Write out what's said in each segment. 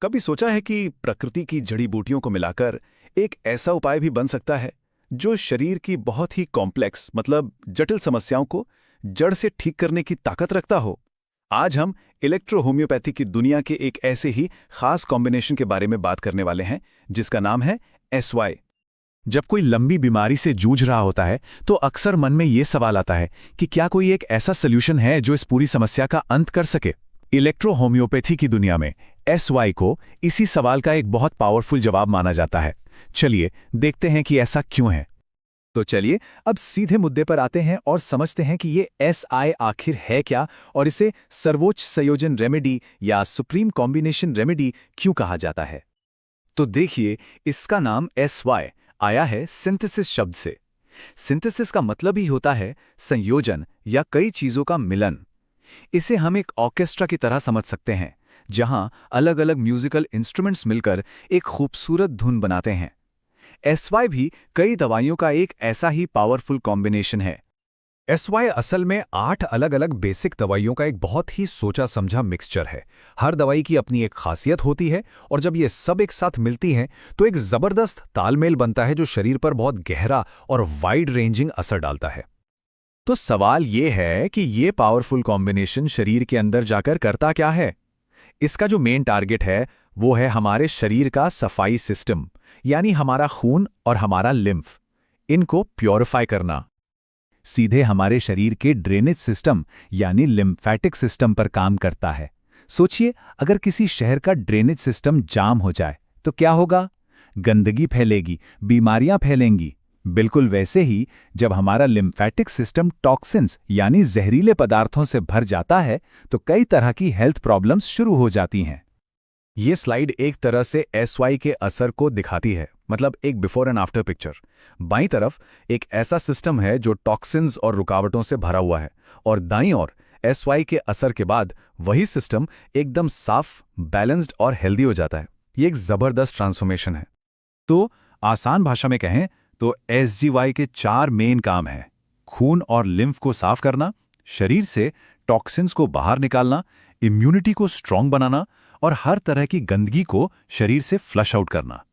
कभी सोचा है कि प्रकृति की जड़ी बूटियों को मिलाकर एक ऐसा उपाय भी बन सकता है जो शरीर की बहुत ही कॉम्प्लेक्स मतलब जटिल समस्याओं को जड़ से ठीक करने की ताकत रखता हो। आज हम इलेक्ट्रो होम्योपैथी की दुनिया के एक ऐसे ही खास कॉम्बिनेशन के बारे में बात करने वाले हैं जिसका नाम है SY। जब कोई लंबी बीमारी से जूझ रहा होता है तो अक्सर मन में ये सवाल आता है कि क्या कोई एक ऐसा सल्यूशन है जो इस पूरी समस्या का अंत कर सके। इलेक्ट्रो होम्योपैथी की दुनिया में SY को इसी सवाल का एक बहुत पावरफुल जवाब माना जाता है। चलिए देखते हैं कि ऐसा क्यों है। तो चलिए अब सीधे मुद्दे पर आते हैं और समझते हैं कि ये SI आखिर है क्या और इसे सर्वोच्च संयोजन रेमेडी या सुप्रीम कॉम्बिनेशन रेमेडी क्यों कहा जाता है। तो देखिए, इसका नाम SY आया है सिंथेसिस शब्द से। सिंथेसिस का मतलब ही होता है संयोजन या कई चीजों का मिलन। इसे हम एक ऑर्केस्ट्रा की तरह समझ सकते हैं जहां अलग अलग म्यूजिकल इंस्ट्रूमेंट्स मिलकर एक खूबसूरत धुन बनाते हैं। SY भी कई दवाइयों का एक ऐसा ही पावरफुल कॉम्बिनेशन है। SY असल में 8 अलग अलग बेसिक दवाइयों का एक बहुत ही सोचा समझा मिक्सचर है। हर दवाई की अपनी एक खासियत होती है और जब ये सब एक साथ मिलती हैं तो एक जबरदस्त तालमेल बनता है जो शरीर पर बहुत गहरा और वाइड रेंजिंग असर डालता है। तो सवाल ये है कि ये पावरफुल कॉम्बिनेशन शरीर के अंदर जाकर करता क्या है। इसका जो मेन टारगेट है वो है हमारे शरीर का सफाई सिस्टम, यानी हमारा खून और हमारा लिम्फ, इनको प्योरीफाई करना। सीधे हमारे शरीर के ड्रेनेज सिस्टम यानी लिम्फेटिक सिस्टम पर काम करता है। सोचिए, अगर किसी शहर का ड्रेनेज सिस्टम जाम हो जाए तो क्या होगा? गंदगी फैलेगी, बीमारियां फैलेंगी। बिल्कुल वैसे ही जब हमारा लिम्फेटिक सिस्टम टॉक्सिन्स यानी जहरीले पदार्थों से भर जाता है तो कई तरह की हेल्थ प्रॉब्लम्स शुरू हो जाती हैं। ये स्लाइड एक तरह से SY के असर को दिखाती है, मतलब एक बिफोर एंड आफ्टर पिक्चर। बाईं तरफ एक ऐसा सिस्टम है जो टॉक्सिन्स और रुकावटों से भरा हुआ है और दाईं ओर SY के असर के बाद वही सिस्टम एकदम साफ, बैलेंस्ड और हेल्दी हो जाता है। ये एक जबरदस्त ट्रांसफॉर्मेशन है। तो आसान भाषा में कहें तो SGY के 4 मेन काम हैं: खून और लिम्फ को साफ करना, शरीर से टॉक्सिन्स को बाहर निकालना, इम्यूनिटी को स्ट्रॉन्ग बनाना और हर तरह की गंदगी को शरीर से फ्लश आउट करना।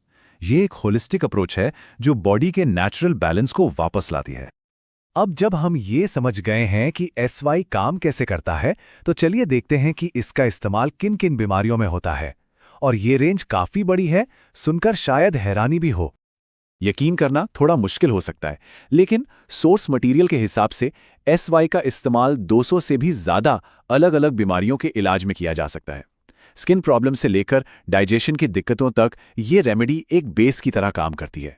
ये एक होलिस्टिक अप्रोच है जो बॉडी के नेचुरल बैलेंस को वापस लाती है। अब जब हम ये समझ गए हैं कि SY काम कैसे करता है तो चलिए देखते हैं कि इसका इस्तेमाल किन किन बीमारियों में होता है। और ये रेंज काफी बड़ी है, सुनकर शायद हैरानी भी हो। यकीन करना थोड़ा मुश्किल हो सकता है, लेकिन सोर्स मटेरियल के हिसाब से SY का इस्तेमाल 200 से भी ज़्यादा अलग अलग बीमारियों के इलाज में किया जा सकता है। स्किन प्रॉब्लम से लेकर डाइजेशन की दिक्कतों तक ये रेमेडी एक बेस की तरह काम करती है।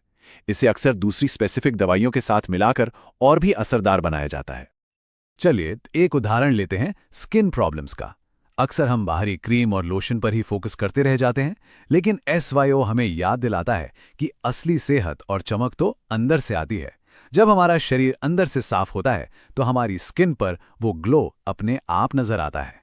इसे अक्सर दूसरी स्पेसिफिक दवाइयों के साथ मिलाकर और भी असरदार बनाया जाता है। चलिए एक उदाहरण लेते हैं स्किन प्रॉब्लम्स का। अक्सर हम बाहरी क्रीम और लोशन पर ही फोकस करते रह जाते हैं, लेकिन SYO हमें याद दिलाता है कि असली सेहत और चमक तो अंदर से आती है। जब हमारा शरीर अंदर से साफ होता है तो हमारी स्किन पर वो ग्लो अपने आप नजर आता है।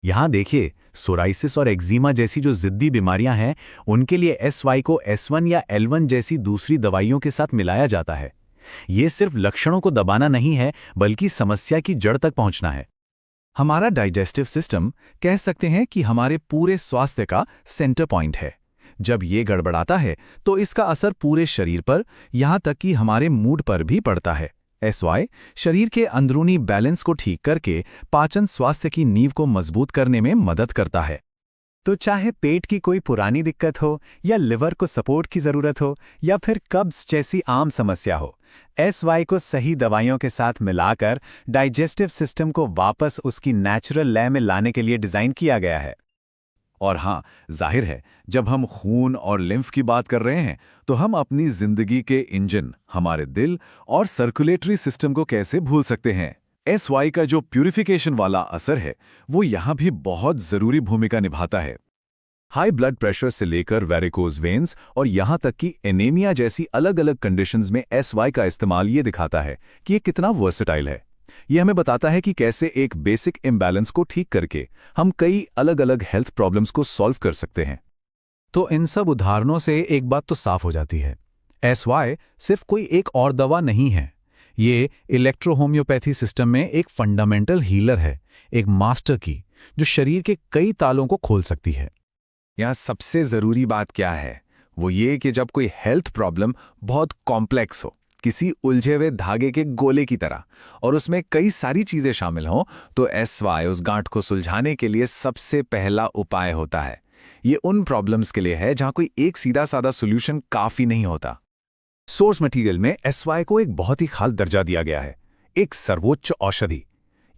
यहाँ देखिए, सोराइसिस और एक्जिमा जैसी जो जिद्दी बीमारियां हैं उनके लिए SY को S1 या L1 जैसी दूसरी दवाइयों के साथ मिलाया जाता है। ये सिर्फ लक्षणों को दबाना नहीं है बल्कि समस्या की जड़ तक पहुंचना है। हमारा डाइजेस्टिव सिस्टम कह सकते हैं कि हमारे पूरे स्वास्थ्य का सेंटर पॉइंट है। जब ये गड़बड़ाता है तो इसका असर पूरे शरीर पर, यहाँ तक कि हमारे मूड पर भी पड़ता है। SY शरीर के अंदरूनी बैलेंस को ठीक करके पाचन स्वास्थ्य की नींव को मजबूत करने में मदद करता है। तो चाहे पेट की कोई पुरानी दिक्कत हो या लिवर को सपोर्ट की ज़रूरत हो या फिर कब्ज जैसी आम समस्या हो, SY को सही दवाइयों के साथ मिलाकर डाइजेस्टिव सिस्टम को वापस उसकी नेचुरल लय में लाने के लिए डिज़ाइन किया गया है। और हाँ, जाहिर है, जब हम खून और लिम्फ की बात कर रहे हैं तो हम अपनी जिंदगी के इंजन, हमारे दिल और सर्कुलेटरी सिस्टम को कैसे भूल सकते हैं। SY का जो प्यूरिफिकेशन वाला असर है वो यहाँ भी बहुत ज़रूरी भूमिका निभाता है। हाई ब्लड प्रेशर से लेकर वेरिकोज वेन्स और यहाँ तक कि एनीमिया जैसी अलग अलग कंडीशंस में SY का इस्तेमाल ये दिखाता है कि ये कितना वर्सेटाइल है। ये हमें बताता है कि कैसे एक बेसिक इम्बैलेंस को ठीक करके हम कई अलग अलग हेल्थ प्रॉब्लम्स को सॉल्व कर सकते हैं। तो इन सब उदाहरणों से एक बात तो साफ हो जाती है, SY सिर्फ कोई एक और दवा नहीं है। ये इलेक्ट्रो होम्योपैथी सिस्टम में एक फंडामेंटल हीलर है, एक मास्टर की जो शरीर के कई तालों को खोल सकती है। यहाँ सबसे ज़रूरी बात क्या है, वो ये कि जब कोई हेल्थ प्रॉब्लम बहुत कॉम्प्लेक्स हो, किसी उलझे हुए धागे के गोले की तरह, और उसमें कई सारी चीज़ें शामिल हों, तो SY उस गांठ को सुलझाने के लिए सबसे पहला उपाय होता है। ये उन प्रॉब्लम्स के लिए है जहाँ कोई एक सीधा साधा सोल्यूशन काफ़ी नहीं होता। सोर्स मटेरियल में SY को एक बहुत ही खास दर्जा दिया गया है, एक सर्वोच्च औषधि।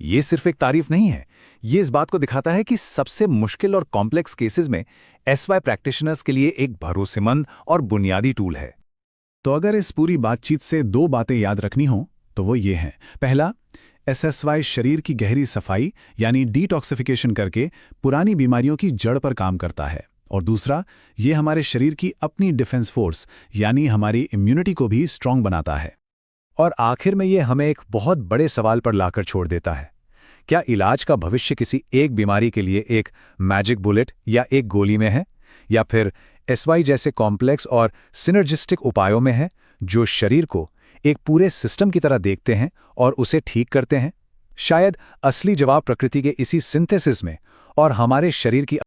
ये सिर्फ एक तारीफ नहीं है, ये इस बात को दिखाता है कि सबसे मुश्किल और कॉम्प्लेक्स केसेस में SY प्रैक्टिशनर्स के लिए एक भरोसेमंद और बुनियादी टूल है। तो अगर इस पूरी बातचीत से 2 बातें याद रखनी हो तो वो ये हैं। पहला, SSY शरीर की गहरी सफाई यानी डिटॉक्सिफिकेशन करके पुरानी बीमारियों की जड़ पर काम करता है। और दूसरा, ये हमारे शरीर की अपनी डिफेंस फोर्स यानी हमारी इम्यूनिटी को भी स्ट्रांग बनाता है। और आखिर में ये हमें एक बहुत बड़े सवाल पर लाकर छोड़ देता है। क्या इलाज का भविष्य किसी एक बीमारी के लिए एक मैजिक बुलेट या एक गोली में है, या फिर SY जैसे कॉम्प्लेक्स और सिनर्जिस्टिक उपायों में है, जो शरीर को एक पूरे सिस्टम की तरह देखते हैं और उसे ठीक करते हैं? शायद असली जवाब प्रकृति के इसी सिंथेसिस में और हमारे शरीर की